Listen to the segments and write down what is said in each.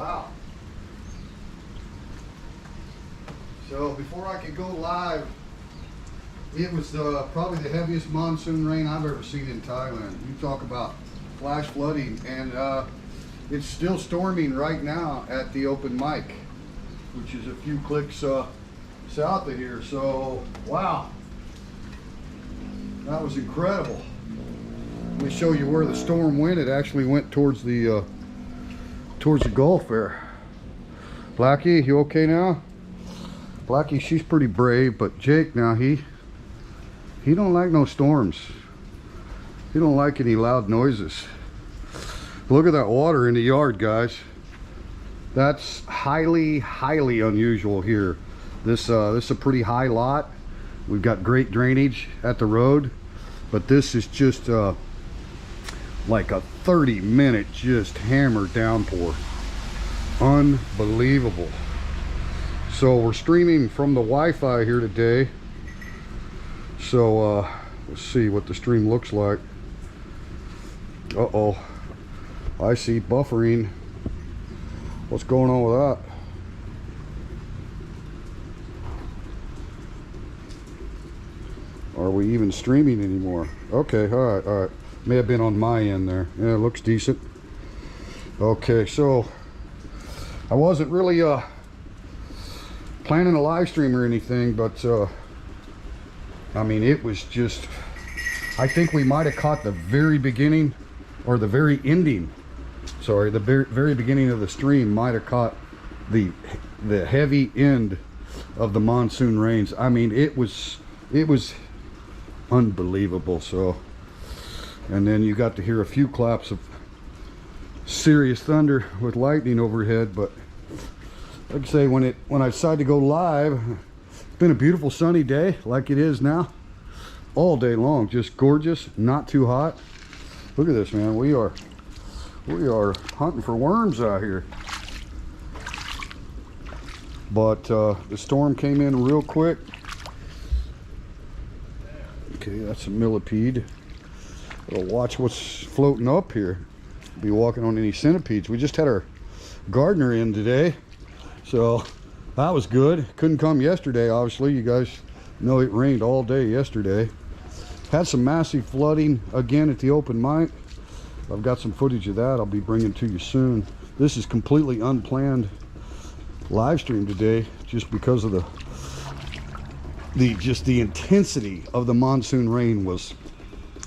Wow. So before I could go live, it was probably the heaviest monsoon rain I've ever seen in Thailand. You talk about flash flooding, and it's still storming right now at the open mic, which is a few clicks south of here. So wow, that was incredible. Let me show you where the storm went. It actually went towards the Gulf there. Blackie, you okay now? Blackie, she's pretty brave, but Jake now, he don't like no storms. He don't like any loud noises. Look at that water in the yard, guys. That's highly unusual here. This is a pretty high lot. We've got great drainage at the road, but this is just like a 30-minute just hammer downpour. Unbelievable. So we're streaming from the Wi-Fi here today. So let's see what the stream looks like. Uh-oh, I see buffering. What's going on with that? Are we even streaming anymore? Okay, all right. May have been on my end there. Yeah, it looks decent. Okay, so I wasn't really planning a live stream or anything, but I mean, it was just, I think we might have caught the very beginning or the very ending. Sorry, the very beginning of the stream might have caught the heavy end of the monsoon rains. I mean, it was unbelievable. So, and then you got to hear a few claps of serious thunder with lightning overhead. But like I say, when I decided to go live, it's been a beautiful sunny day like it is now, all day long. Just gorgeous, not too hot. Look at this, man. We are hunting for worms out here. But the storm came in real quick. Okay, that's a millipede. Gotta watch what's floating up here. Be walking on any centipedes. We just had our gardener in today, so that was good. Couldn't come yesterday, obviously. You guys know it rained all day yesterday. Had some massive flooding again at the open mic. I've got some footage of that I'll be bringing to you soon. This is completely unplanned live stream today, just because of the intensity of the monsoon rain was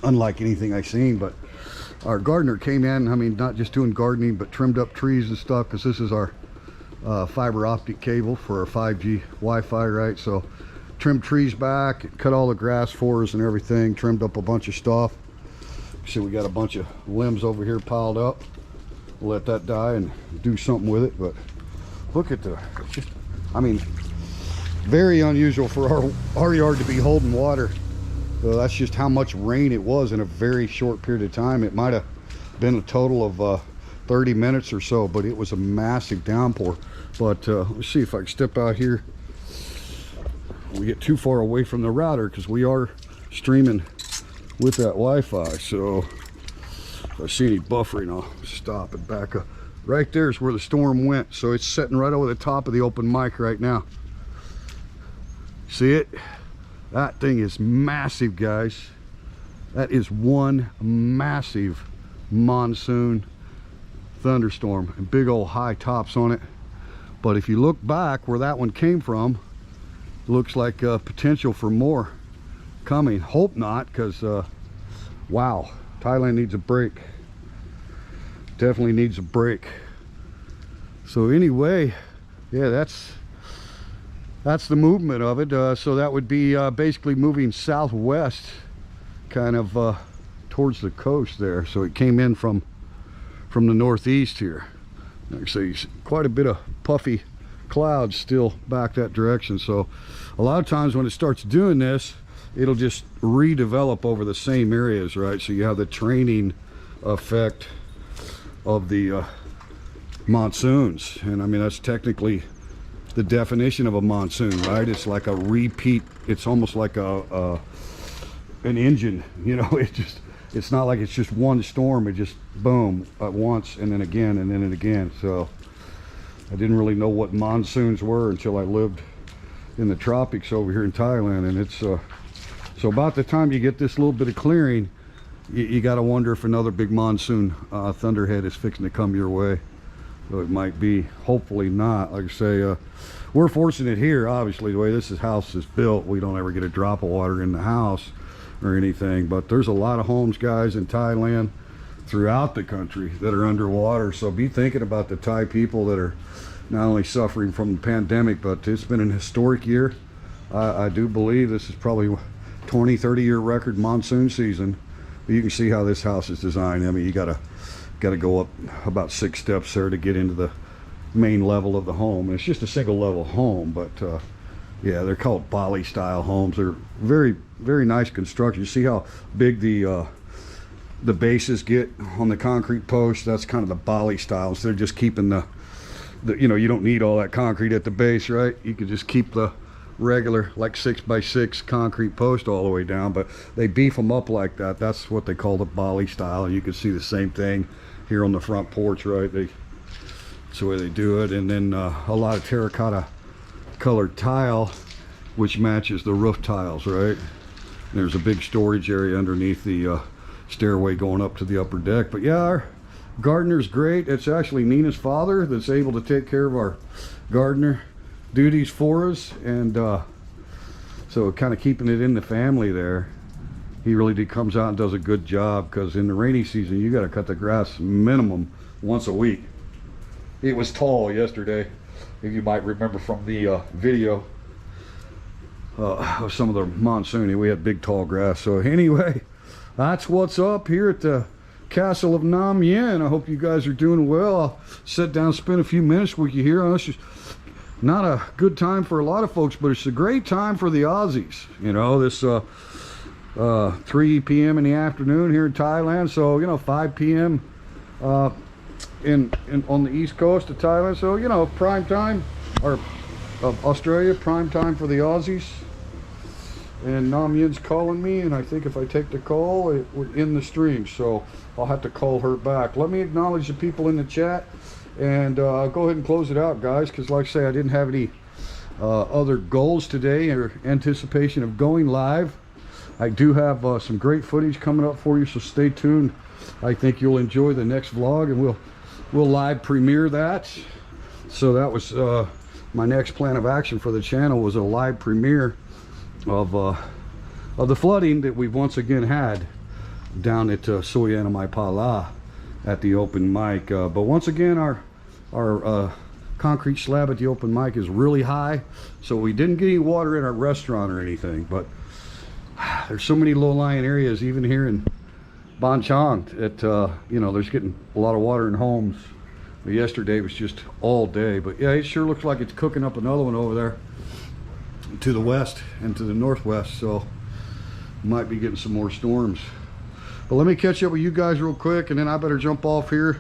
unlike anything I've seen. But our gardener came in, I mean, not just doing gardening, but trimmed up trees and stuff, because this is our fiber optic cable for our 5G Wi-Fi, right? So trimmed trees back, cut all the grass for us and everything, trimmed up a bunch of stuff. See, we got a bunch of limbs over here piled up. We'll let that die and do something with it. But look at just, I mean, very unusual for our yard to be holding water. So that's just how much rain it was in a very short period of time. It might have been a total of 30 minutes or so, but it was a massive downpour. But let's see if I can step out here. We get too far away from the router, because we are streaming with that Wi-Fi. So if I see any buffering, I'll stop and back up. Right there is where the storm went. So it's sitting right over the top of the open mic right now. See it? That thing is massive, guys. That is one massive monsoon thunderstorm, and big old high tops on it. But if you look back where that one came from, looks like potential for more coming. Hope not, because wow, Thailand needs a break. Definitely needs a break. So anyway, yeah, that's the movement of it. So that would be basically moving southwest, kind of towards the coast there. So it came in from the northeast here. Like I say, quite a bit of puffy clouds still back that direction. So a lot of times when it starts doing this, it'll just redevelop over the same areas, right? So you have the training effect of the monsoons. And I mean, that's technically the definition of a monsoon, right? It's like a repeat. It's almost like an engine, you know. It's not like it's just one storm. It just boom at once, and then again, and then again. So I didn't really know what monsoons were until I lived in the tropics over here in Thailand, and it's so about the time you get this little bit of clearing, you got to wonder if another big monsoon thunderhead is fixing to come your way. So it might be, hopefully not. Like I say, we're fortunate here, obviously, the way this house is built, we don't ever get a drop of water in the house or anything, but there's a lot of homes, guys, in Thailand, throughout the country, that are underwater. So be thinking about the Thai people that are not only suffering from the pandemic, but it's been an historic year. I do believe this is probably 20-30 year record monsoon season. You can see how this house is designed. I mean, you gotta go up about 6 steps there to get into the main level of the home. And it's just a single level home, but yeah, they're called Bali style homes. They're very, very nice construction. You see how big the bases get on the concrete post? That's kind of the Bali style. So they're just keeping the you know, you don't need all that concrete at the base, right? You can just keep the regular like 6x6 concrete post all the way down, but they beef them up like that. That's what they call the Bali style. And you can see the same thing here on the front porch, right? That's the way they do it. And then a lot of terracotta colored tile, which matches the roof tiles, right? And there's a big storage area underneath the stairway going up to the upper deck. But yeah, our gardener's great. It's actually Nina's father that's able to take care of our gardener duties for us, and so kind of keeping it in the family there. He really comes out and does a good job, because in the rainy season you got to cut the grass minimum once a week. It was tall yesterday, if you might remember from the video of some of the monsoon. We had big tall grass. So anyway, that's what's up here at the Castle of Nam Yen. I hope you guys are doing well. I'll sit down, spend a few minutes with you here. It's just not a good time for a lot of folks, but it's a great time for the Aussies. You know, this 3 p.m. in the afternoon here in Thailand. So, you know, 5 p.m. in on the east coast of Thailand. So, you know, prime time, or Australia, prime time for the Aussies. And Nam Yen's calling me, and I think if I take the call, it would end the stream. So I'll have to call her back. Let me acknowledge the people in the chat, and I'll go ahead and close it out, guys, because like I say, I didn't have any other goals today or anticipation of going live. I do have some great footage coming up for you, so stay tuned. I think you'll enjoy the next vlog, and we'll live premiere that. So that was my next plan of action for the channel, was a live premiere of the flooding that we've once again had down at MIC PHALA at the open mic. But once again, our concrete slab at the open mic is really high, so we didn't get any water in our restaurant or anything. But there's so many low-lying areas, even here in Ban Chang, that you know, there's getting a lot of water in homes. But yesterday was just all day. But yeah, it sure looks like it's cooking up another one over there to the west and to the northwest, so might be getting some more storms. But let me catch up with you guys real quick, and then I better jump off here,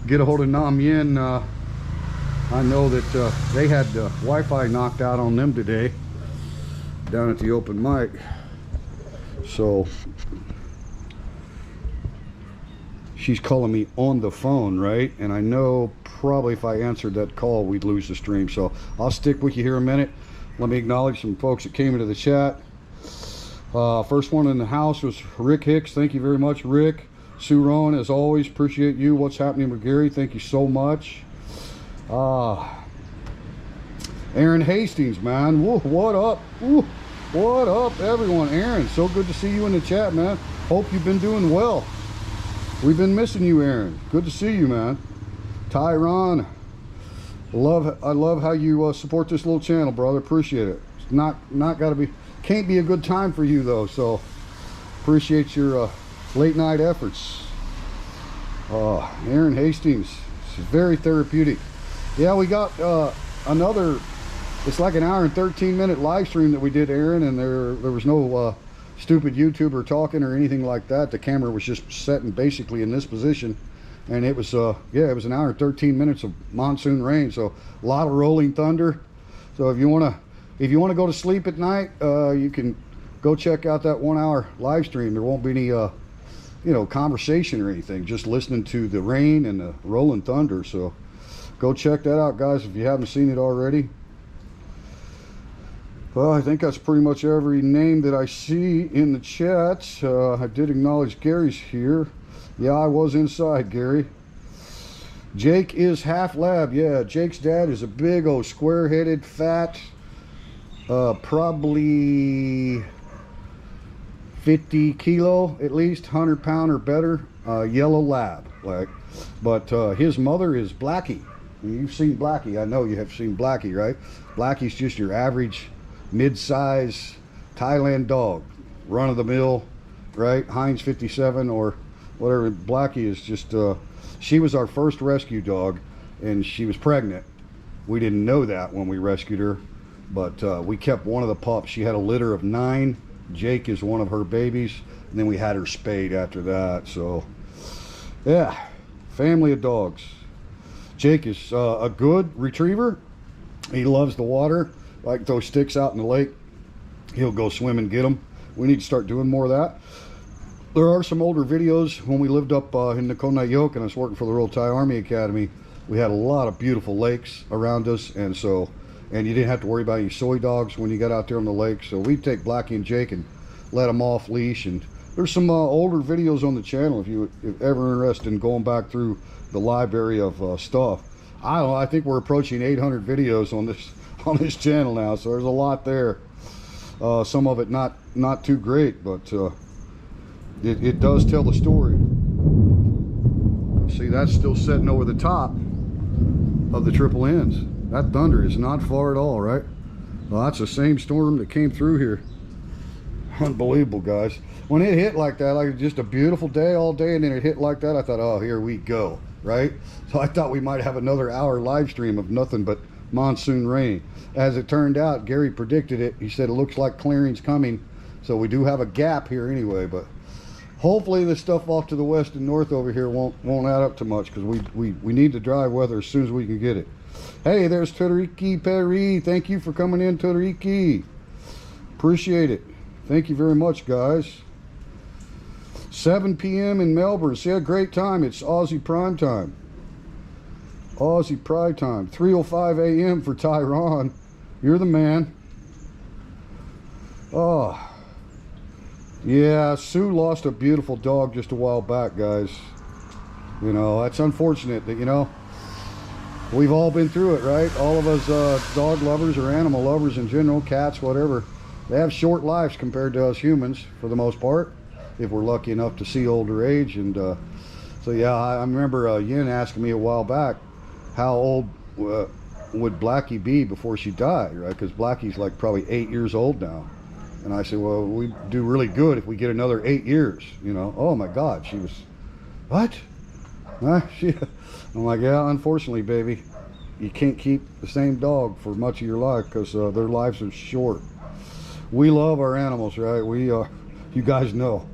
get a hold of Nam Yen. I know that they had Wi-Fi knocked out on them today down at the open mic, so she's calling me on the phone, right? And I know probably if I answered that call, we'd lose the stream. So I'll stick with you here a minute. Let me acknowledge some folks that came into the chat. First one in the house was Rick Hicks. Thank you very much, Rick. Sue Rowan, as always, appreciate you. What's happening with Gary? Thank you so much. Aaron Hastings, man. Whoa, what up? Ooh, what up, everyone? Aaron, so good to see you in the chat, man. Hope you've been doing well. We've been missing you, Aaron. Good to see you, man. Tyron, I love how you support this little channel, brother. Appreciate it. It's not gotta be, can't be a good time for you though, so appreciate your late night efforts. Aaron Hastings, it's very therapeutic. Yeah, we got another, it's like an hour and 13-minute live stream that we did, Aaron, and there was no stupid YouTuber talking or anything like that. The camera was just setting basically in this position, and it was yeah, it was an hour and 13 minutes of monsoon rain, so a lot of rolling thunder. So if you want to go to sleep at night, you can go check out that 1 hour live stream. There won't be any you know, conversation or anything, just listening to the rain and the rolling thunder. So Go check that out, guys, if you haven't seen it already. Well, I think that's pretty much every name that I see in the chat. I did acknowledge Gary's here. Yeah, I was inside, Gary. Jake is half lab. Yeah, Jake's dad is a big old square-headed, fat, probably 50 kilo at least, 100 pound or better, yellow lab. But his mother is Blackie. You've seen Blackie. I know you have seen Blackie, right? Blackie's just your average mid-size Thailand dog, run-of-the-mill, right? Heinz 57 or whatever. Blackie is just she was our first rescue dog, and she was pregnant. We didn't know that when we rescued her, but we kept one of the pups. She had a litter of 9. Jake is one of her babies, and then we had her spayed after that. So yeah, family of dogs. Jake is a good retriever. He loves the water. Like those sticks out in the lake, he'll go swim and get them. We need to start doing more of that. There are some older videos when we lived up in Nakhon and I was working for the Royal Thai Army Academy. We had a lot of beautiful lakes around us, and you didn't have to worry about any soy dogs when you got out there on the lake. So we'd take Blackie and Jake and let them off leash. And there's some older videos on the channel if you're ever interested in going back through the library of stuff. I don't know, I think we're approaching 800 videos on this channel now, so there's a lot there. Some of it not too great, but it does tell the story. See, that's still sitting over the top of the triple N's. That thunder is not far at all, right? Well, that's the same storm that came through here. Unbelievable, guys. When it hit like that, like just a beautiful day all day, and then it hit like that, I thought, oh, here we go, right? So I thought we might have another hour live stream of nothing but monsoon rain. As it turned out, Gary predicted it. He said it looks like clearing's coming, so we do have a gap here anyway, but hopefully the stuff off to the west and north over here won't add up too much, because we need the dry weather as soon as we can get it. Hey, there's Todoriki Perry. Thank you for coming in, Todoriki. Appreciate it. Thank you very much, guys. 7 p.m. in Melbourne. See, a great time. It's Aussie prime time. Aussie prime time. 3:05 a.m. for Tyrone. You're the man. Oh, yeah, Sue lost a beautiful dog just a while back, guys. You know, that's unfortunate that, you know, we've all been through it, right? All of us dog lovers or animal lovers in general, cats, whatever, they have short lives compared to us humans for the most part, if we're lucky enough to see older age. And so yeah, I remember Yin asking me a while back, how old would Blackie be before she died, right? Because Blackie's like probably 8 years old now. And I said, well, we do really good if we get another 8 years, you know. Oh my God, she was, what? I'm like, yeah, unfortunately, baby, you can't keep the same dog for much of your life, because their lives are short. We love our animals, right? You guys know.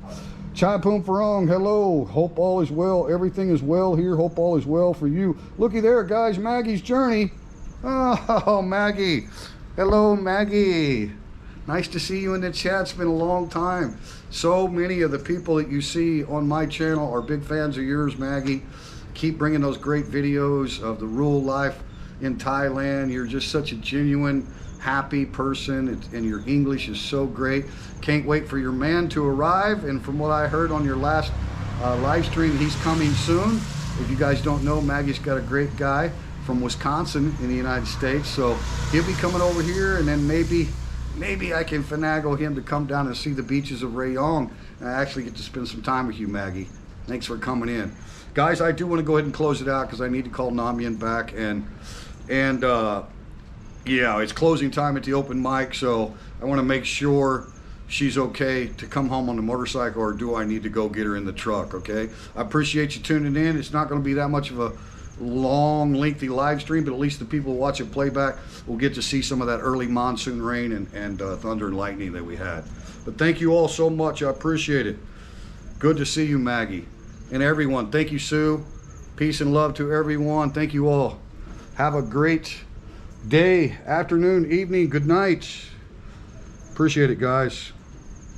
Chai Poom Farong, hello. Hope all is well. Everything is well here. Hope all is well for you. Looky there, guys. Maggie's journey. Oh, Maggie. Hello, Maggie. Nice to see you in the chat. It's been a long time. So many of the people that you see on my channel are big fans of yours, Maggie. Keep bringing those great videos of the rural life in Thailand. You're just such a genuine, happy person, and your English is so great. Can't wait for your man to arrive, and from what I heard on your last live stream, he's coming soon. If you guys don't know, Maggie's got a great guy from Wisconsin in the United States, so he'll be coming over here, and then maybe I can finagle him to come down and see the beaches of Rayong, and I actually get to spend some time with you, Maggie. Thanks for coming in. Guys, I do want to go ahead and close it out because I need to call Namyan back, and yeah, it's closing time at the open mic, so I want to make sure she's okay to come home on the motorcycle, or do I need to go get her in the truck, okay? I appreciate you tuning in. It's not going to be that much of a long, lengthy live stream, but at least the people who watch it playback will get to see some of that early monsoon rain and thunder and lightning that we had. But thank you all so much. I appreciate it. Good to see you, Maggie. And everyone, thank you, Sue. Peace and love to everyone. Thank you all. Have a great day, afternoon, evening, good night. Appreciate it, guys.